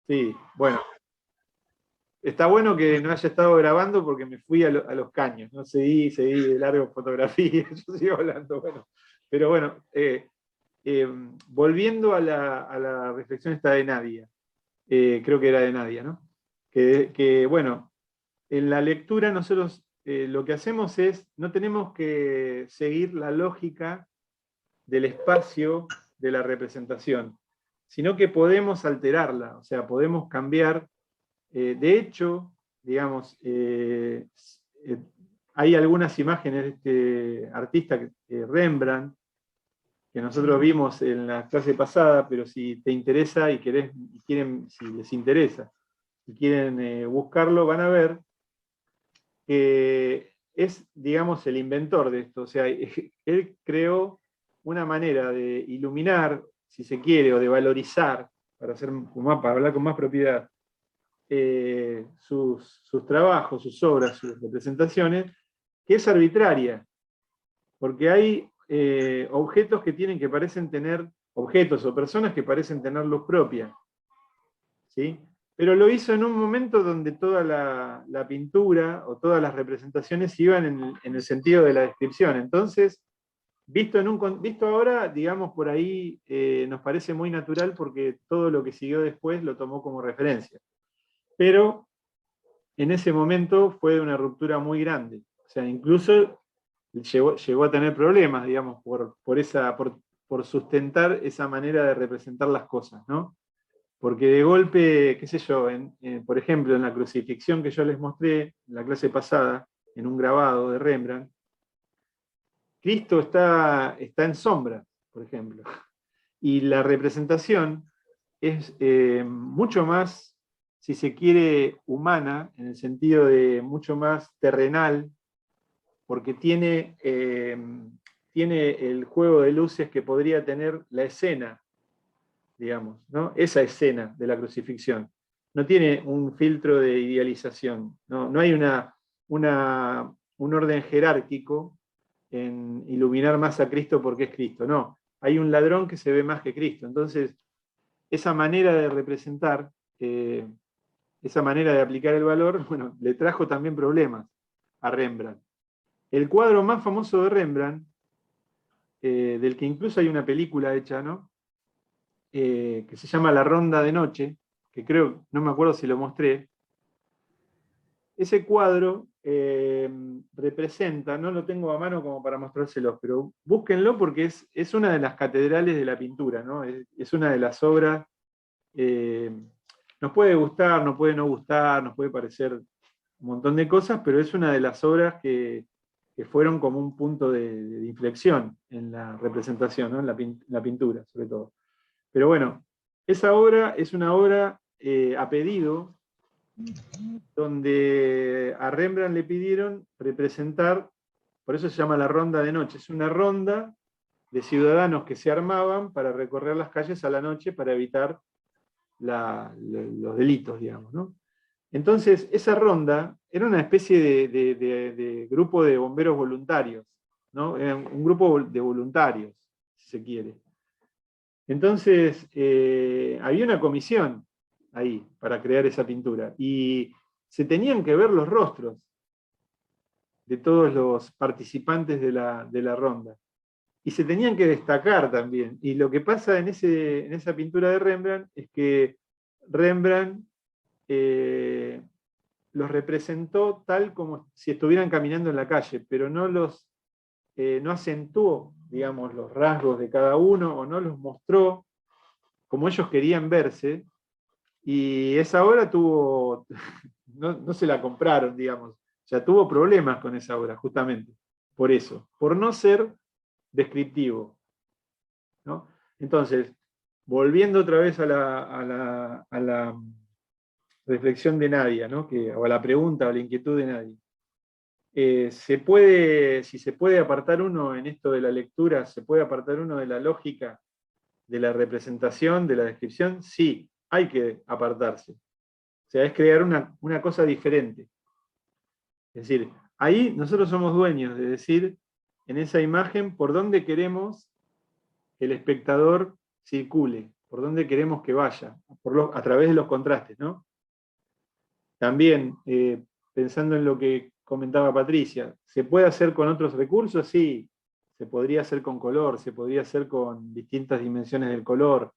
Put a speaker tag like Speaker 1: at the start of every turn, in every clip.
Speaker 1: Sí, bueno. Está bueno que no haya estado grabando porque me fui a los caños, ¿no? Seguí de largo fotografía, yo sigo hablando, bueno. Pero bueno, volviendo a la reflexión esta de Nadia, creo que era de Nadia, ¿no? Bueno, en la lectura nosotros lo que hacemos es, no tenemos que seguir la lógica del espacio de la representación, sino que podemos alterarla, o sea, podemos cambiar. De hecho, digamos, hay algunas imágenes de este artista, Rembrandt, que nosotros vimos en la clase pasada, pero si te interesa y quieren, si les interesa, y quieren buscarlo, van a ver que es, digamos, el inventor de esto. O sea, él creó una manera de iluminar, si se quiere, o de valorizar, para hablar con más propiedad, sus trabajos, sus obras, sus representaciones, que es arbitraria, porque hay objetos que parecen tener, objetos o personas que parecen tener luz propia, ¿sí? Pero lo hizo en un momento donde toda la pintura o todas las representaciones iban en el sentido de la descripción. Entonces, visto ahora, digamos, por ahí nos parece muy natural porque todo lo que siguió después lo tomó como referencia. Pero en ese momento fue una ruptura muy grande. O sea, incluso llegó a tener problemas, digamos, por sustentar esa manera de representar las cosas, ¿no? Porque de golpe, qué sé yo, por ejemplo, en la crucifixión que yo les mostré en la clase pasada, en un grabado de Rembrandt, Cristo está en sombra, por ejemplo. Y la representación es mucho más, si se quiere, humana, en el sentido de mucho más terrenal, porque tiene el juego de luces que podría tener la escena, digamos, ¿no? Esa escena de la crucifixión. No tiene un filtro de idealización, no hay un orden jerárquico en iluminar más a Cristo porque es Cristo, no. Hay un ladrón que se ve más que Cristo. Entonces, esa manera de representar, esa manera de aplicar el valor, bueno, le trajo también problemas a Rembrandt. El cuadro más famoso de Rembrandt, del que incluso hay una película hecha, ¿no? Que se llama La Ronda de Noche, que creo, no me acuerdo si lo mostré. Ese cuadro representa, no lo tengo a mano como para mostrárselos, pero búsquenlo porque es una de las catedrales de la pintura, ¿no? Es una de las obras. Nos puede gustar, nos puede no gustar, nos puede parecer un montón de cosas, pero es una de las obras que fueron como un punto de inflexión en la representación, ¿no? En la pintura, sobre todo. Pero bueno, esa obra es una obra a pedido, donde a Rembrandt le pidieron representar, por eso se llama La Ronda de Noche, es una ronda de ciudadanos que se armaban para recorrer las calles a la noche para evitar los delitos, digamos, ¿no? Entonces, esa ronda era una especie de grupo de bomberos voluntarios, ¿no? Era un grupo de voluntarios, si se quiere. Entonces, había una comisión ahí para crear esa pintura y se tenían que ver los rostros de todos los participantes de la ronda. Y se tenían que destacar también. Y lo que pasa en esa pintura de Rembrandt es que Rembrandt los representó tal como si estuvieran caminando en la calle, pero no acentuó, digamos, los rasgos de cada uno o no los mostró como ellos querían verse, y esa obra no se la compraron, digamos, ya tuvo problemas con esa obra, justamente, por eso, por no ser descriptivo, ¿no? Entonces, volviendo otra vez a la reflexión de Nadia, ¿no? O a la pregunta o a la inquietud de Nadia. Si se puede apartar uno en esto de la lectura, se puede apartar uno de la lógica de la representación, de la descripción, sí, hay que apartarse. O sea, es crear una cosa diferente. Es decir, ahí nosotros somos dueños de decir en esa imagen por dónde queremos que el espectador circule. por dónde queremos que vaya, a través de los contrastes, ¿no? También, pensando en lo que comentaba Patricia, ¿se puede hacer con otros recursos? Sí, se podría hacer con color, se podría hacer con distintas dimensiones del color,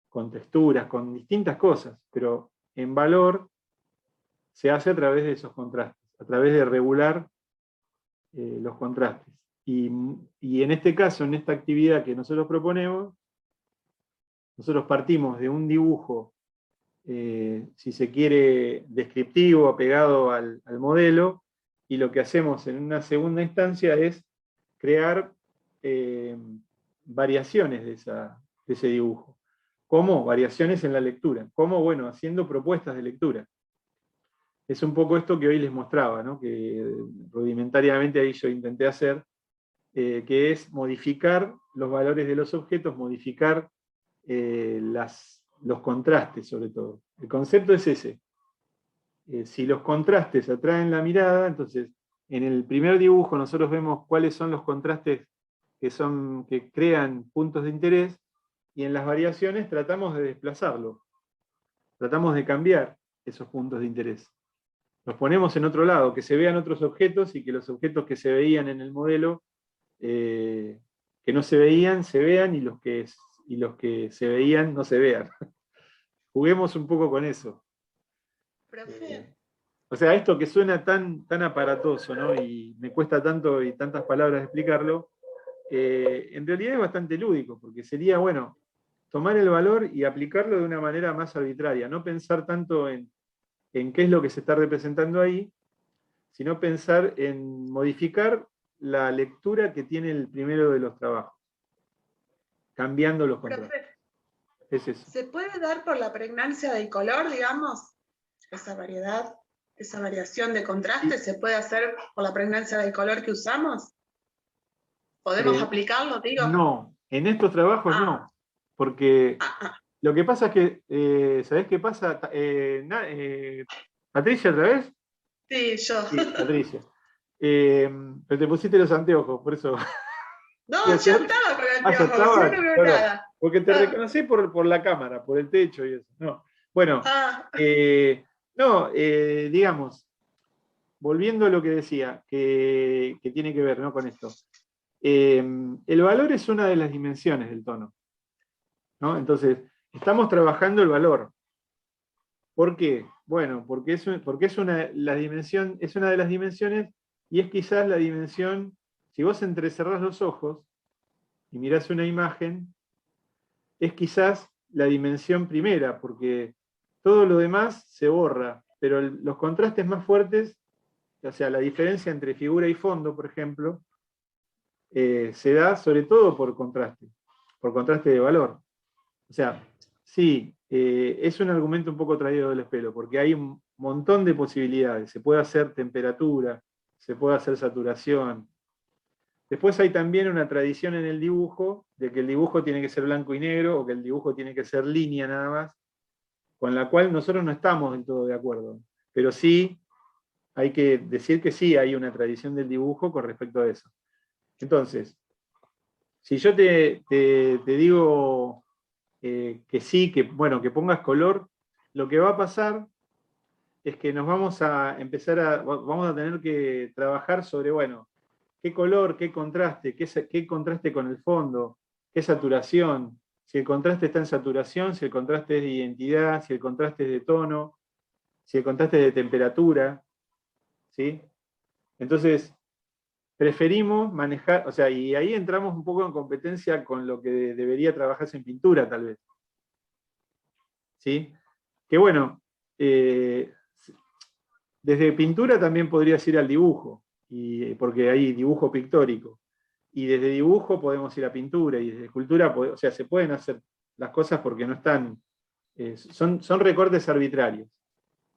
Speaker 1: con texturas, con distintas cosas, pero en valor se hace a través de esos contrastes, a través de regular los contrastes. Y en este caso, en esta actividad que nosotros proponemos, nosotros partimos de un dibujo, si se quiere, descriptivo, apegado al modelo, y lo que hacemos en una segunda instancia es crear variaciones de ese dibujo. ¿Cómo? Variaciones en la lectura. ¿Cómo? Bueno, haciendo propuestas de lectura. Es un poco esto que hoy les mostraba, ¿no? Que rudimentariamente ahí yo intenté hacer, que es modificar los valores de los objetos, modificar los contrastes sobre todo. El concepto es ese. Si los contrastes atraen la mirada, entonces en el primer dibujo nosotros vemos cuáles son los contrastes que crean puntos de interés, y en las variaciones tratamos de desplazarlo, tratamos de cambiar esos puntos de interés. Los ponemos en otro lado, que se vean otros objetos y que los objetos que se veían en el modelo, que no se veían, se vean, y los que se veían no se vean. Juguemos un poco con eso.
Speaker 2: Profe.
Speaker 1: O sea, esto que suena tan aparatoso, ¿no? Y me cuesta tanto y tantas palabras explicarlo, en realidad es bastante lúdico, porque sería, bueno, tomar el valor y aplicarlo de una manera más arbitraria, no pensar tanto en qué es lo que se está representando ahí, sino pensar en modificar la lectura que tiene el primero de los trabajos, cambiando los contrastes.
Speaker 2: Profe,
Speaker 1: Es eso.
Speaker 2: ¿se puede dar por la pregnancia del color, digamos? Esa variedad, esa variación de contraste, ¿se puede hacer por la pregnancia del color que usamos? ¿Podemos aplicarlo, digo?
Speaker 1: No, en estos trabajos no, porque lo que pasa es que, ¿sabés qué pasa? ¿Patricia otra vez?
Speaker 2: Sí, yo.
Speaker 1: Sí, Patricia. Pero te pusiste los anteojos, por eso.
Speaker 2: No, yo estaba con el anteojos,
Speaker 1: estaba,
Speaker 2: no veo
Speaker 1: claro,
Speaker 2: nada.
Speaker 1: porque te reconocí por la cámara, por el techo y eso. No. Bueno, no, digamos, volviendo a lo que decía, que tiene que ver, ¿no?, con esto. El valor es una de las dimensiones del tono, ¿no? Entonces, estamos trabajando el valor. ¿Por qué? Bueno, porque es una de las dimensiones, y es quizás la dimensión, si vos entrecerrás los ojos y mirás una imagen, es quizás la dimensión primera, porque todo lo demás se borra, pero los contrastes más fuertes, o sea, la diferencia entre figura y fondo, por ejemplo, se da sobre todo por contraste de valor. O sea, sí, es un argumento un poco traído del pelo, porque hay un montón de posibilidades. Se puede hacer temperatura, se puede hacer saturación. Después hay también una tradición en el dibujo, de que el dibujo tiene que ser blanco y negro, o que el dibujo tiene que ser línea nada más, con la cual nosotros no estamos del todo de acuerdo. Pero sí, hay que decir que sí hay una tradición del dibujo con respecto a eso. Entonces, si yo te digo que sí, que bueno, que pongas color, lo que va a pasar es que nos vamos a vamos a tener que trabajar sobre, bueno, qué color, qué contraste, qué contraste con el fondo, qué saturación, si el contraste está en saturación, si el contraste es de identidad, si el contraste es de tono, si el contraste es de temperatura, ¿sí? Entonces, preferimos manejar, o sea, y ahí entramos un poco en competencia con lo que debería trabajarse en pintura, tal vez. ¿Sí? Que bueno, desde pintura también podrías ir al dibujo, porque hay dibujo pictórico. Y desde dibujo podemos ir a pintura, y desde escultura, o sea, se pueden hacer las cosas porque no están, son recortes arbitrarios.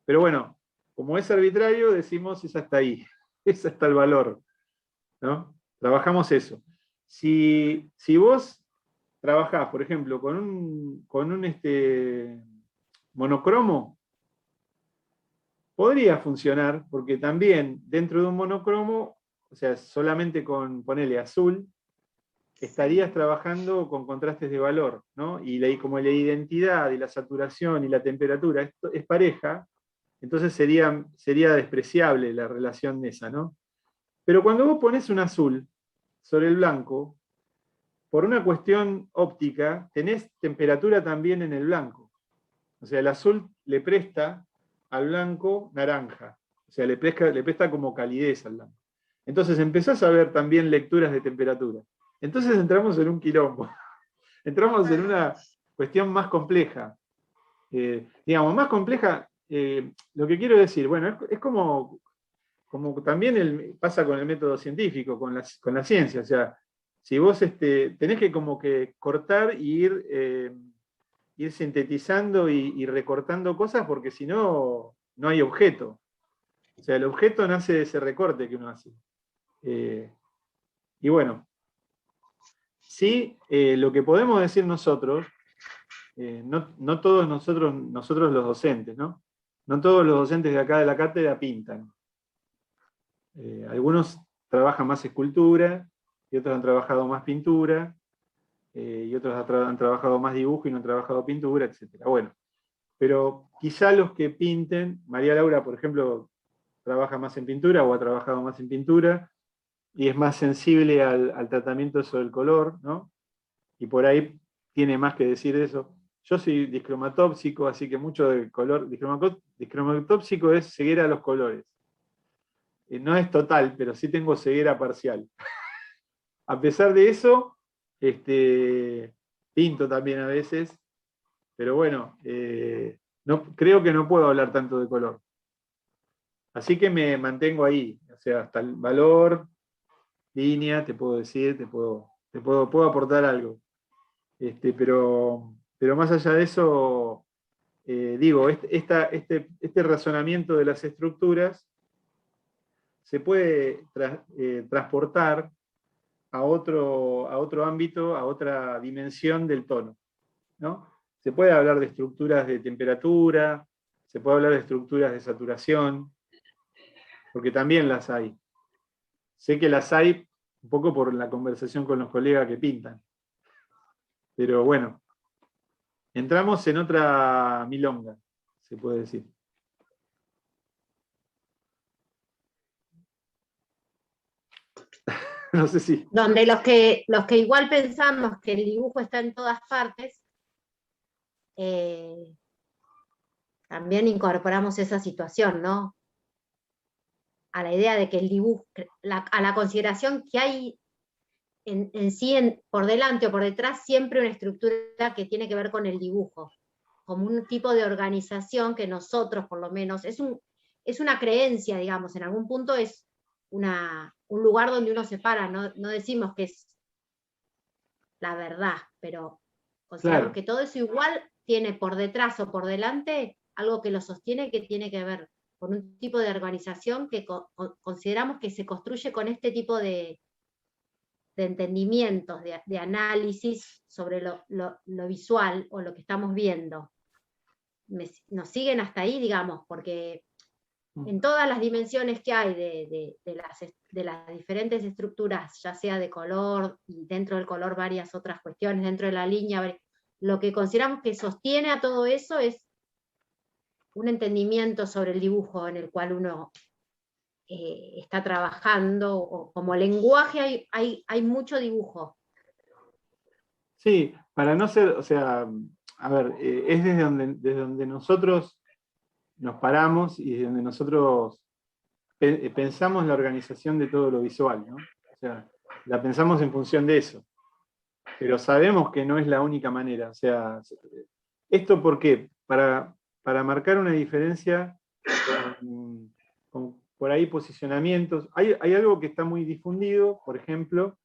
Speaker 1: Pero bueno, como es arbitrario, decimos es hasta ahí, es hasta el valor, ¿no? Trabajamos eso. Si vos trabajás, por ejemplo, con un monocromo, podría funcionar, porque también dentro de un monocromo, o sea, solamente con ponerle azul, estarías trabajando con contrastes de valor, ¿no? Y como la identidad y la saturación y la temperatura es pareja, entonces sería despreciable la relación esa, ¿no? Pero cuando vos pones un azul sobre el blanco, por una cuestión óptica, tenés temperatura también en el blanco. O sea, el azul le presta al blanco naranja. O sea, le presta como calidez al blanco. Entonces empezás a ver también lecturas de temperatura. Entonces entramos en un quilombo. Entramos en una cuestión más compleja. Digamos, más compleja, lo que quiero decir, bueno, es como también pasa con el método científico, con la ciencia. O sea, si vos tenés que como que cortar y ir sintetizando y recortando cosas, porque si no, no hay objeto. O sea, el objeto nace de ese recorte que uno hace. Y bueno, sí, lo que podemos decir nosotros, no todos nosotros los docentes, ¿no? No todos los docentes de acá de la cátedra pintan. Algunos trabajan más escultura, y otros han trabajado más pintura, y otros han trabajado más dibujo y no han trabajado pintura, etc. Bueno, pero quizá los que pinten, María Laura, por ejemplo, trabaja más en pintura o ha trabajado más en pintura, y es más sensible al tratamiento sobre el color, ¿no? Y por ahí tiene más que decir eso. Yo soy discromatópsico, así que mucho del color. Discromatópsico es ceguera a los colores. No es total, pero sí tengo ceguera parcial. A pesar de eso, pinto también a veces, pero bueno, creo que no puedo hablar tanto de color. Así que me mantengo ahí, o sea, hasta el valor, línea, te puedo decir, puedo aportar algo. Pero más allá de eso, digo, este razonamiento de las estructuras se puede transportar a otro ámbito, a otra dimensión del tono, ¿no? Se puede hablar de estructuras de temperatura, se puede hablar de estructuras de saturación, porque también las hay. Sé que las hay un poco por la conversación con los colegas que pintan. Pero bueno, entramos en otra milonga, se puede decir. No sé si.
Speaker 3: Donde los que igual pensamos que el dibujo está en todas partes, también incorporamos esa situación, ¿no? A la idea de que el dibujo, a la consideración que hay en sí, por delante o por detrás, siempre una estructura que tiene que ver con el dibujo, como un tipo de organización que nosotros, por lo menos, es una creencia, digamos, en algún punto es un lugar donde uno se para, no decimos que es la verdad, pero consideramos que todo eso igual tiene por detrás o por delante algo que lo sostiene, que tiene que ver con un tipo de organización que consideramos que se construye con este tipo de entendimientos, de análisis sobre lo visual o lo que estamos viendo. Nos siguen hasta ahí, digamos, porque en todas las dimensiones que hay de las diferentes estructuras, ya sea de color, y dentro del color varias otras cuestiones, dentro de la línea, lo que consideramos que sostiene a todo eso es un entendimiento sobre el dibujo en el cual uno está trabajando, o como lenguaje hay mucho dibujo.
Speaker 1: Sí, para no ser, o sea, a ver, es desde donde nosotros nos paramos y desde donde nosotros pensamos la organización de todo lo visual, ¿no? O sea, la pensamos en función de eso. Pero sabemos que no es la única manera. O sea, ¿esto por qué? Para marcar una diferencia con por ahí posicionamientos. Hay algo que está muy difundido, por ejemplo,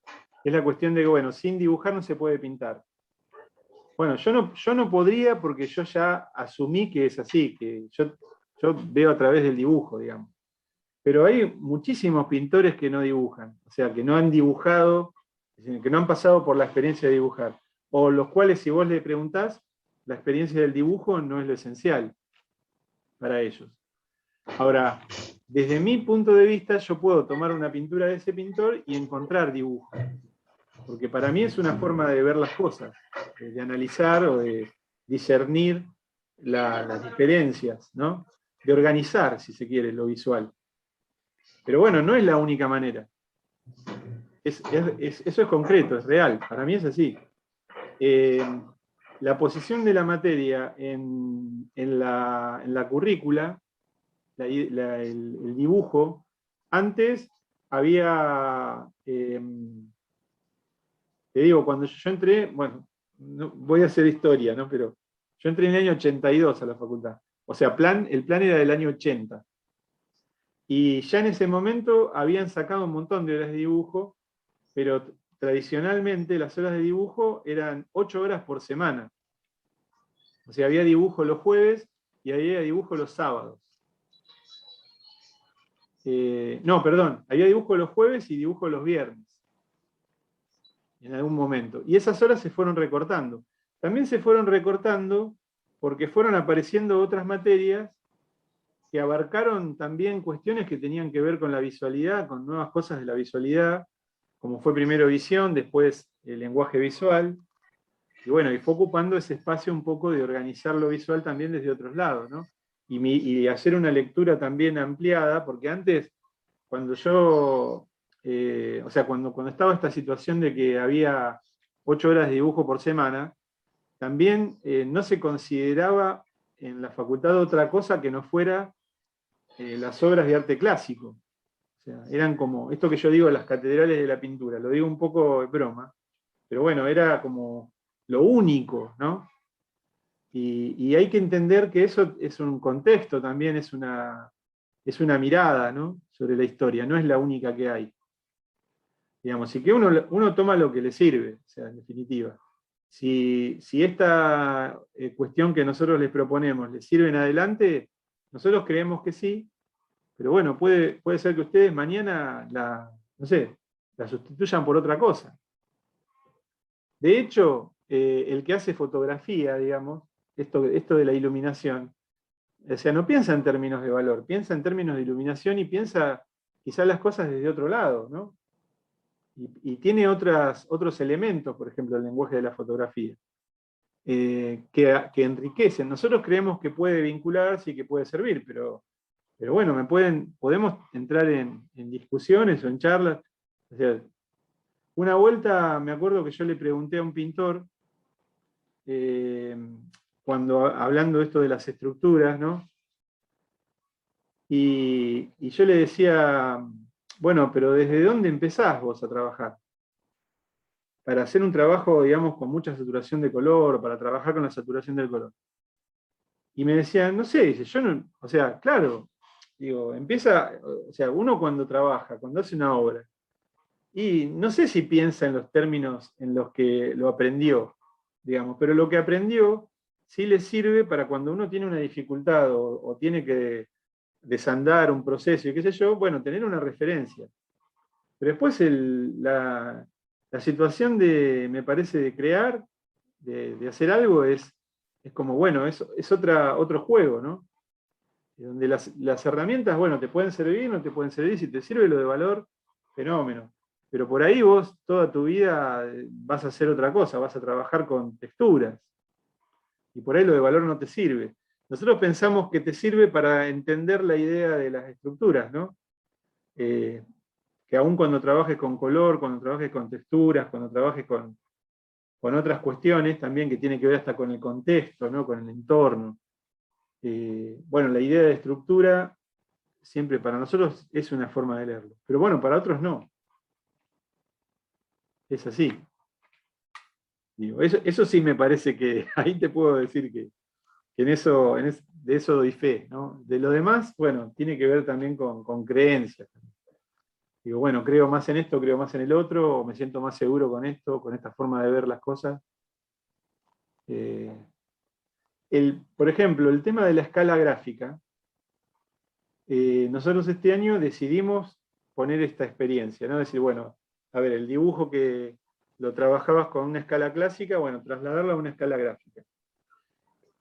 Speaker 1: es la cuestión de que, bueno, sin dibujar no se puede pintar. Bueno, yo no podría porque yo ya asumí que es así, que yo veo a través del dibujo, digamos. Pero hay muchísimos pintores que no dibujan, o sea, que no han dibujado, que no han pasado por la experiencia de dibujar, o los cuales, si vos le preguntás, la experiencia del dibujo no es lo esencial para ellos. Ahora, desde mi punto de vista, yo puedo tomar una pintura de ese pintor y encontrar dibujo. porque para mí es una forma de ver las cosas, de analizar o de discernir las diferencias, ¿no? De organizar, si se quiere, lo visual. Pero bueno, no es la única manera. Eso es concreto, es real, para mí es así. La posición de la materia en la currícula, el dibujo, antes había, te digo, cuando yo entré, bueno, no, voy a hacer historia, ¿no? Pero yo entré en el año 82 a la facultad. O sea, el plan era del año 80. Y ya en ese momento habían sacado un montón de horas de dibujo, pero tradicionalmente las horas de dibujo eran 8 horas por semana. O sea, había dibujo los jueves y había dibujo los sábados. No, perdón, había dibujo los jueves y dibujo los viernes. En algún momento. Y esas horas se fueron recortando. También se fueron recortando porque fueron apareciendo otras materias que abarcaron también cuestiones que tenían que ver con la visualidad, con nuevas cosas de la visualidad, como fue primero visión, después el lenguaje visual, y bueno, y fue ocupando ese espacio un poco de organizar lo visual también desde otros lados, ¿no? Y hacer una lectura también ampliada, porque antes, cuando yo, o sea, cuando estaba esta situación de que había 8 horas de dibujo por semana, también no se consideraba en la facultad otra cosa que no fuera las obras de arte clásico. O sea, eran como, esto que yo digo, las catedrales de la pintura, lo digo un poco de broma, pero bueno, era como lo único, ¿no? Y hay que entender que eso es un contexto también, es una mirada, ¿no? Sobre la historia, no es la única que hay. Digamos, y que uno toma lo que le sirve, o sea, en definitiva. Si esta cuestión que nosotros les proponemos les sirve en adelante, nosotros creemos que sí, pero bueno, puede ser que ustedes mañana no sé, la sustituyan por otra cosa. De hecho, el que hace fotografía, digamos, esto de la iluminación, o sea, no piensa en términos de valor, piensa en términos de iluminación y piensa quizás las cosas desde otro lado, ¿no? Y tiene otros elementos, por ejemplo, el lenguaje de la fotografía, que enriquecen. Nosotros creemos que puede vincularse y que puede servir, pero bueno, podemos entrar en discusiones o en charlas. O sea, una vuelta me acuerdo que yo le pregunté a un pintor, cuando hablando de esto de las estructuras, ¿no? Y yo le decía, bueno, pero ¿desde dónde empezás vos a trabajar? Para hacer un trabajo, digamos, con mucha saturación de color, para trabajar con la saturación del color. Y me decía, no sé, dice, yo no, o sea, claro, digo, empieza, o sea, uno cuando trabaja, cuando hace una obra, y no sé si piensa en los términos en los que lo aprendió, digamos, pero lo que aprendió sí le sirve para cuando uno tiene una dificultad o tiene que desandar un proceso y qué sé yo, bueno, tener una referencia. Pero después la situación me parece, de crear, de hacer algo, es como, bueno, es otro juego, ¿no? Donde las herramientas, bueno, te pueden servir, no te pueden servir, si te sirve lo de valor, fenómeno. Pero por ahí vos toda tu vida vas a hacer otra cosa, vas a trabajar con texturas. Y por ahí lo de valor no te sirve. Nosotros pensamos que te sirve para entender la idea de las estructuras, ¿no? Que aún cuando trabajes con color, cuando trabajes con texturas, cuando trabajes con otras cuestiones también que tienen que ver hasta con el contexto, ¿no? Con el entorno. Bueno, la idea de estructura siempre para nosotros es una forma de leerlo. Pero bueno, para otros no. Es así. Digo, eso sí me parece que ahí te puedo decir que de eso doy fe, ¿no? De lo demás, bueno, tiene que ver también con creencias. Digo, bueno, creo más en esto, creo más en el otro, o me siento más seguro con esto, con esta forma de ver las cosas. Por ejemplo, el tema de la escala gráfica, nosotros este año decidimos poner esta experiencia, ¿no? Decir, bueno, a ver, el dibujo que lo trabajabas con una escala clásica, bueno, trasladarlo a una escala gráfica.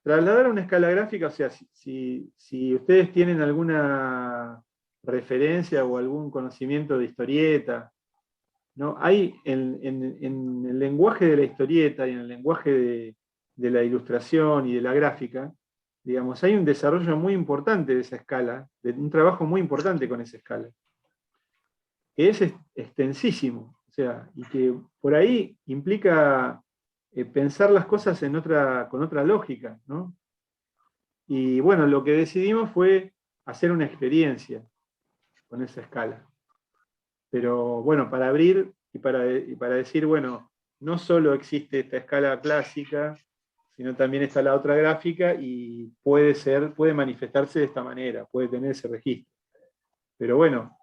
Speaker 1: Trasladar a una escala gráfica, o sea, si ustedes tienen alguna referencia o algún conocimiento de historieta, ¿no? Hay en el lenguaje de la historieta y en el lenguaje de la ilustración y de la gráfica, digamos, hay un desarrollo muy importante de esa escala, de un trabajo muy importante con esa escala, que es extensísimo, o sea, y que por ahí implica pensar las cosas con otra lógica, ¿no? Y bueno, lo que decidimos fue hacer una experiencia con esa escala. Pero bueno, para abrir y para decir, bueno, no solo existe esta escala clásica, sino también está la otra gráfica y puede manifestarse de esta manera, puede tener ese registro. Pero bueno,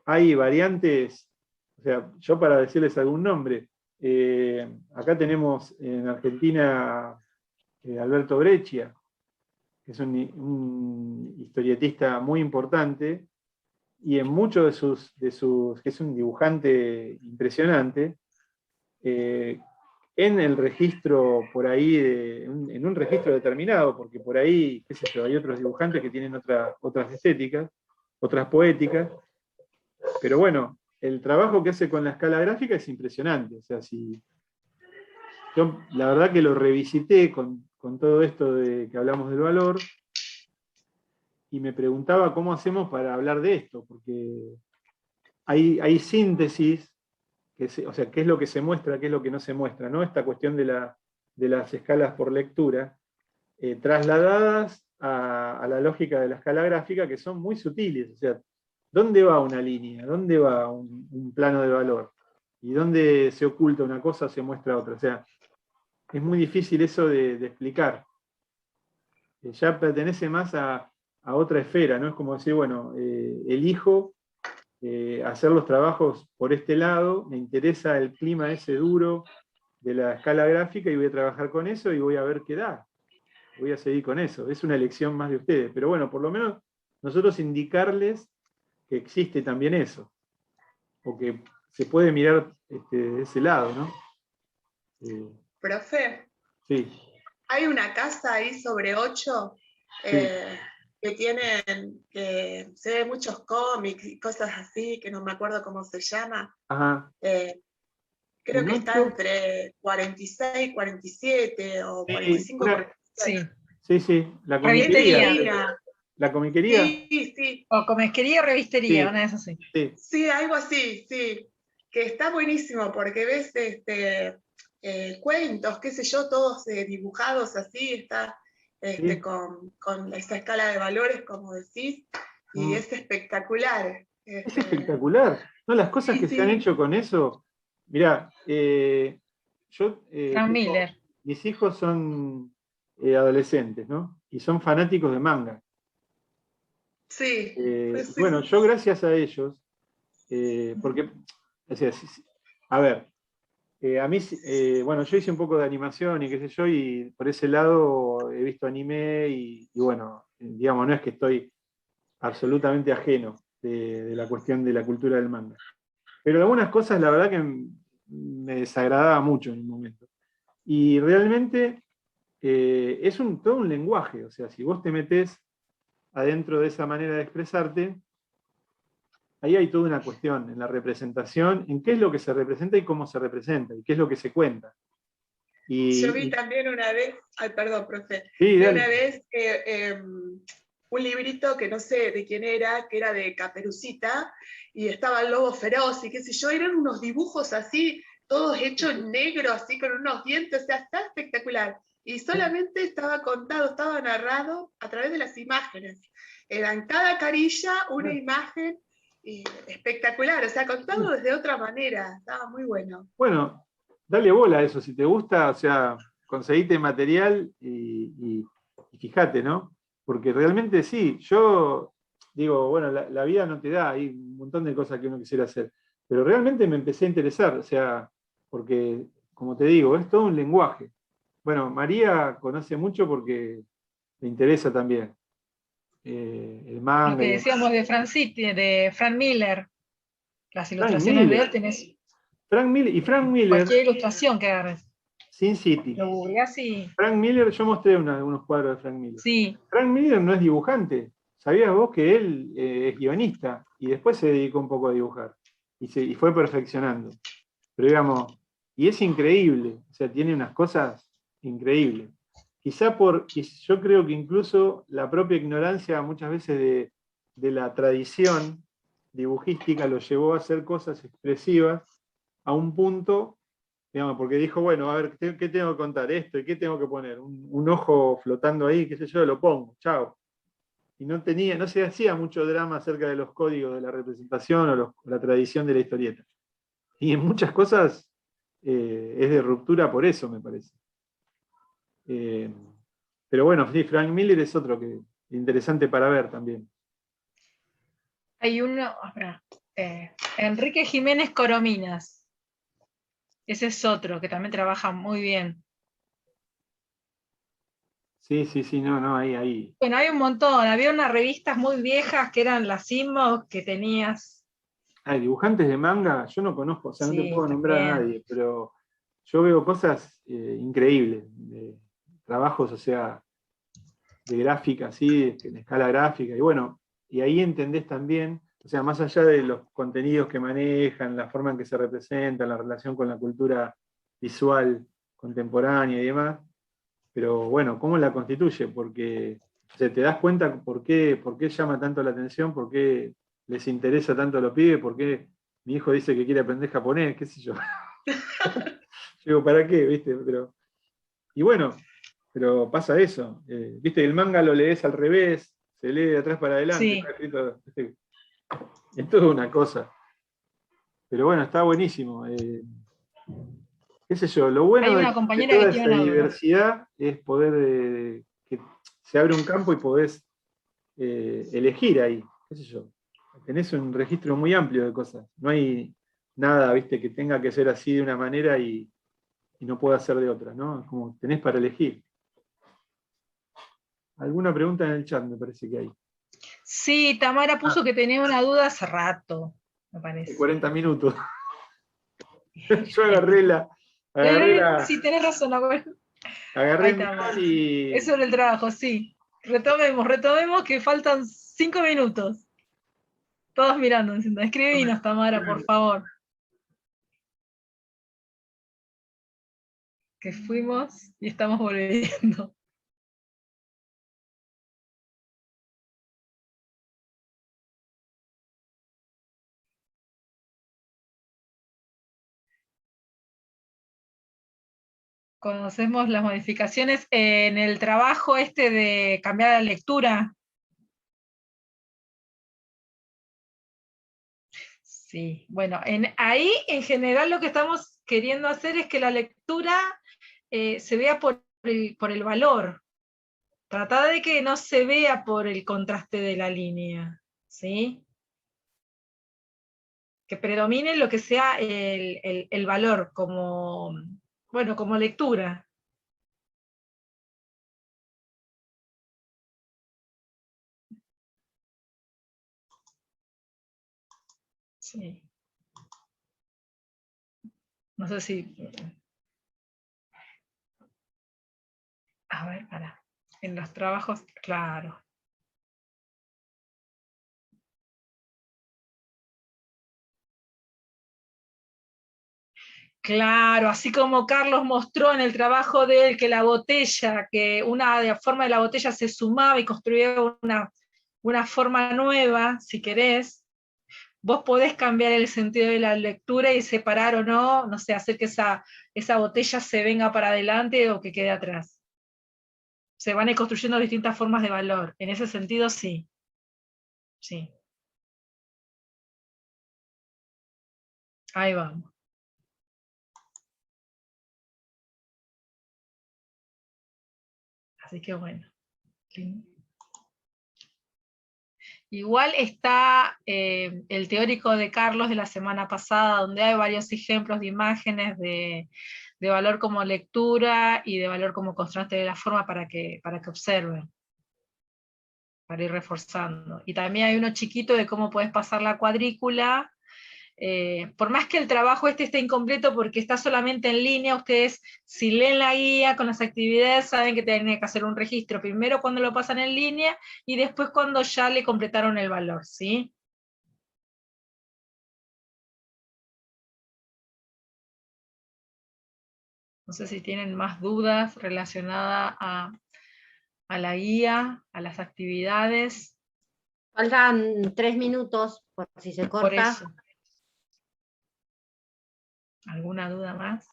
Speaker 1: hay variantes, o sea, yo para decirles algún nombre, acá tenemos en Argentina Alberto Breccia, que es un historietista muy importante, y en muchos que es un dibujante impresionante, en el registro por ahí, en un registro determinado, porque por ahí, qué sé yo, hay otros dibujantes que tienen otras estéticas, otras poéticas, pero bueno, el trabajo que hace con la escala gráfica es impresionante. O sea, si yo la verdad que lo revisité con todo esto de que hablamos del valor, y me preguntaba cómo hacemos para hablar de esto, porque hay síntesis, o sea, qué es lo que se muestra, qué es lo que no se muestra, ¿no? Esta cuestión de las escalas por lectura, trasladadas a la lógica de la escala gráfica, que son muy sutiles. O sea, ¿dónde va una línea? ¿Dónde va un plano de valor? ¿Y dónde se oculta una cosa o se muestra otra? O sea, es muy difícil eso de explicar. Ya pertenece más a otra esfera, ¿no? Es como decir, bueno, elijo hacer los trabajos por este lado, me interesa el clima ese duro de la escala gráfica y voy a trabajar con eso y voy a ver qué da. Voy a seguir con eso. Es una elección más de ustedes. Pero bueno, por lo menos nosotros indicarles que existe también eso. O que se puede mirar de ese lado, ¿no?
Speaker 2: Profe,
Speaker 1: Sí.
Speaker 2: hay una casa ahí sobre 8 que tienen, que se ve muchos cómics y cosas así, que no me acuerdo cómo se llama.
Speaker 1: Ajá.
Speaker 2: Creo
Speaker 1: En
Speaker 2: que está
Speaker 1: 8,
Speaker 2: entre 46, 47 o
Speaker 1: sí,
Speaker 2: 45, 46.
Speaker 4: Sí.
Speaker 1: La
Speaker 4: Revistería.
Speaker 1: comiquería. La comiquería.
Speaker 2: Sí.
Speaker 4: O comesquería o revistería,
Speaker 1: Sí.
Speaker 4: una de esas sí.
Speaker 2: Sí, algo así, sí. Que está buenísimo porque ves cuentos, qué sé yo, todos dibujados así, está
Speaker 1: Sí.
Speaker 2: con esa escala de valores, como decís, y es espectacular.
Speaker 1: Es espectacular. No, las cosas que se han hecho con eso. Mirá, yo
Speaker 4: Frank Miller.
Speaker 1: mis hijos son adolescentes, ¿no? Y son fanáticos de manga.
Speaker 2: Sí.
Speaker 1: Bueno, yo gracias a ellos, porque, o sea, a ver, a mí, bueno, yo hice un poco de animación y qué sé yo, y por ese lado he visto anime y bueno, digamos, no es que estoy absolutamente ajeno de la cuestión de la cultura del manga. Pero algunas cosas, la verdad que me desagradaba mucho en un momento. Y realmente es todo un lenguaje, o sea, si vos te metés adentro de esa manera de expresarte, ahí hay toda una cuestión en la representación, en qué es lo que se representa y cómo se representa, y qué es lo que se cuenta.
Speaker 2: Yo vi también una vez, perdón, profe,
Speaker 1: sí,
Speaker 2: vi una vez un librito que no sé de quién era, que era de Caperucita, y estaba el lobo feroz, y qué sé yo, eran unos dibujos así, todos hechos en negro, así con unos dientes, o sea, está espectacular. Y solamente estaba contado, estaba narrado a través de las imágenes. Era en cada carilla una imagen espectacular, o sea, contado desde otra manera, estaba muy bueno.
Speaker 1: Bueno, dale bola a eso, si te gusta, o sea, conseguite material y fíjate, ¿no? Porque realmente sí, yo digo, bueno, la vida no te da, hay un montón de cosas que uno quisiera hacer, pero realmente me empecé a interesar, o sea, porque, como te digo, es todo un lenguaje. Bueno, María conoce mucho porque le interesa también el manga.
Speaker 4: Lo que decíamos de Frank Miller, las
Speaker 1: Frank
Speaker 4: ilustraciones
Speaker 1: Miller.
Speaker 4: de él tenés.
Speaker 1: Frank Miller.
Speaker 4: Cualquier ilustración que agarres.
Speaker 1: Sin City.
Speaker 4: Lo googleás y.
Speaker 1: Frank Miller, yo mostré unos cuadros de Frank Miller.
Speaker 4: Sí.
Speaker 1: Frank Miller no es dibujante. ¿Sabías vos que él es guionista y después se dedicó un poco a dibujar? y fue perfeccionando. Pero digamos, y es increíble, o sea, tiene unas cosas increíbles. Yo creo que incluso la propia ignorancia muchas veces de la tradición dibujística lo llevó a hacer cosas expresivas a un punto, digamos, porque dijo, bueno, a ver, ¿qué tengo que contar? Esto, ¿y qué tengo que poner? Un ojo flotando ahí, qué sé yo, lo pongo, chao. Y no se hacía mucho drama acerca de los códigos de la representación o la tradición de la historieta. Y en muchas cosas es de ruptura por eso, me parece. Pero bueno, sí, Frank Miller es otro que interesante para ver también.
Speaker 4: Hay uno, Enrique Jiménez Corominas. Ese es otro que también trabaja muy bien.
Speaker 1: Sí, no, ahí.
Speaker 4: Bueno, hay un montón. Había unas revistas muy viejas que eran las Inbox que tenías.
Speaker 1: Dibujantes de manga, yo no conozco, o sea, no te
Speaker 4: Sí,
Speaker 1: puedo nombrar a
Speaker 4: también.
Speaker 1: nadie, pero yo veo cosas increíbles, de trabajos, o sea, de gráfica, así, en escala gráfica, y bueno, y ahí entendés también, o sea, más allá de los contenidos que manejan, la forma en que se representan, la relación con la cultura visual contemporánea y demás, pero bueno, ¿cómo la constituye? Porque o sea, te das cuenta por qué llama tanto la atención, por qué les interesa tanto a los pibes, por qué mi hijo dice que quiere aprender japonés, qué sé yo. Digo, ¿para qué? ¿Viste? Y bueno, pero pasa eso. ¿Viste? El manga lo lees al revés, se lee de atrás para adelante,
Speaker 4: Sí.
Speaker 1: está escrito. ¿Viste? Es toda una cosa. Pero bueno, está buenísimo. Qué sé yo, lo
Speaker 4: Hay
Speaker 1: bueno
Speaker 4: una
Speaker 1: de
Speaker 4: compañera que
Speaker 1: toda
Speaker 4: tiene
Speaker 1: esa
Speaker 4: una duda.
Speaker 1: diversidad es poder que se abre un campo y podés elegir ahí, qué sé yo. Tenés un registro muy amplio de cosas. No hay nada, viste, que tenga que ser así de una manera y no pueda ser de otra, ¿no? Es como tenés para elegir. ¿Alguna pregunta en el chat? Me parece que hay.
Speaker 4: Sí, Tamara puso que tenía una duda hace rato, me
Speaker 1: De
Speaker 4: parece.
Speaker 1: 40 minutos. Yo agarré
Speaker 4: Sí, tenés razón,
Speaker 1: agarré
Speaker 4: ahí
Speaker 1: el
Speaker 4: está.
Speaker 1: guión y
Speaker 4: Eso era el trabajo, sí. Retomemos que faltan 5 minutos. Todos mirando, diciendo, escribinos, Tamara, por favor. Que fuimos y estamos volviendo. Conocemos las modificaciones en el trabajo este de cambiar la lectura. Sí, bueno, ahí en general lo que estamos queriendo hacer es que la lectura se vea por el valor. Tratar de que no se vea por el contraste de la línea, ¿sí? Que predomine lo que sea el valor como, bueno, como lectura. Sí. No sé si... A ver, para. En los trabajos, claro. Claro, así como Carlos mostró en el trabajo de él que la botella, que una forma de la botella se sumaba y construía una forma nueva, si querés, vos podés cambiar el sentido de la lectura y separar o no, no sé, hacer que esa botella se venga para adelante o que quede atrás. Se van a ir construyendo distintas formas de valor. En ese sentido, sí. Sí. Ahí vamos. Así que bueno. Igual está el teórico de Carlos de la semana pasada, donde hay varios ejemplos de imágenes de valor como lectura y de valor como contraste de la forma para que observen, para ir reforzando. Y también hay uno chiquito de cómo puedes pasar la cuadrícula. Por más que el trabajo esté incompleto porque está solamente en línea, ustedes si leen la guía con las actividades saben que tienen que hacer un registro, primero cuando lo pasan en línea y después cuando ya le completaron el valor, ¿sí? No sé si tienen más dudas relacionadas a la guía, a las actividades.
Speaker 3: Faltan 3 minutos, por si se
Speaker 4: Por
Speaker 3: corta.
Speaker 4: eso. ¿Alguna duda más?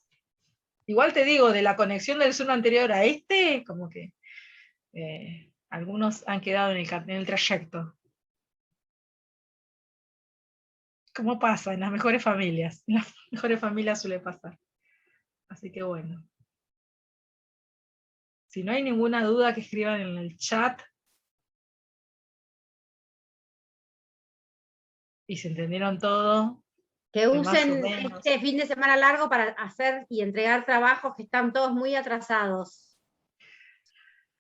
Speaker 4: Igual te digo, de la conexión del Zoom anterior a este, como que algunos han quedado en el trayecto. ¿Cómo pasa en las mejores familias? En las mejores familias suele pasar. Así que bueno. Si no hay ninguna duda, que escriban en el chat. Y se entendieron todo.
Speaker 3: Que
Speaker 4: más o
Speaker 3: usen
Speaker 4: menos.
Speaker 3: este fin de semana largo para hacer y entregar trabajos que están todos muy atrasados.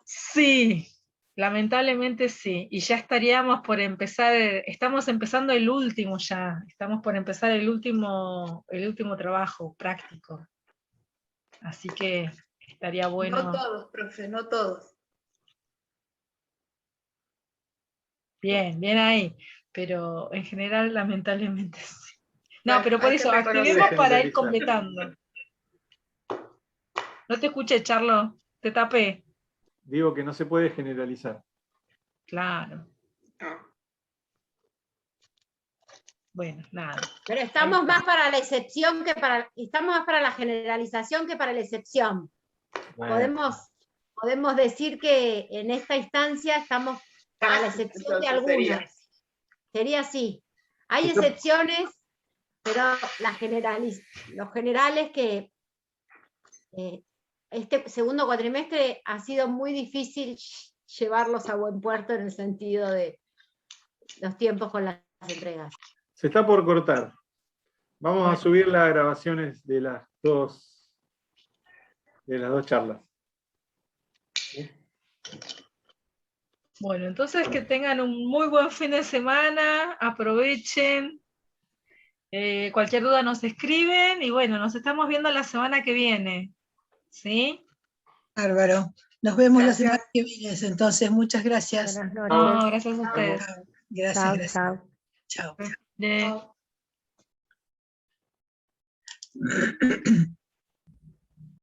Speaker 4: Sí, lamentablemente sí. Y ya estaríamos por empezar, estamos empezando el último ya. Estamos por empezar el último trabajo práctico. Así que estaría bueno.
Speaker 2: No todos, profe, no todos.
Speaker 4: Bien, bien ahí. Pero en general, lamentablemente sí. No,
Speaker 2: Bueno,
Speaker 4: pero por
Speaker 2: hay que
Speaker 4: eso, activemos
Speaker 2: reconocer.
Speaker 4: para ir
Speaker 1: Generalizar.
Speaker 4: completando. No te escuché, Charlo. Te tapé.
Speaker 1: Digo que no se puede generalizar.
Speaker 4: Claro.
Speaker 2: No.
Speaker 4: Bueno, nada.
Speaker 3: Pero estamos más para la excepción que para, estamos más para la generalización que para la excepción.
Speaker 1: Bueno,
Speaker 3: Podemos decir que en esta instancia estamos para la excepción de algunas. Sería así. Hay excepciones, pero los generales que este segundo cuatrimestre ha sido muy difícil llevarlos a buen puerto en el sentido de los tiempos con las entregas.
Speaker 1: se está por cortar. Vamos
Speaker 4: Bueno.
Speaker 1: a subir las grabaciones de las dos charlas. ¿Sí?
Speaker 4: Bueno, entonces que tengan un muy buen fin de semana, aprovechen. Cualquier duda nos escriben y bueno, nos estamos viendo la semana que viene. ¿Sí?
Speaker 5: Bárbaro. Nos vemos
Speaker 2: Gracias.
Speaker 5: la semana que viene, entonces. Muchas gracias.
Speaker 3: Buenas noches.
Speaker 4: No, gracias a ustedes.
Speaker 5: Gracias,
Speaker 3: Chao,
Speaker 5: gracias.
Speaker 3: chao.
Speaker 5: Chao.
Speaker 4: Bien.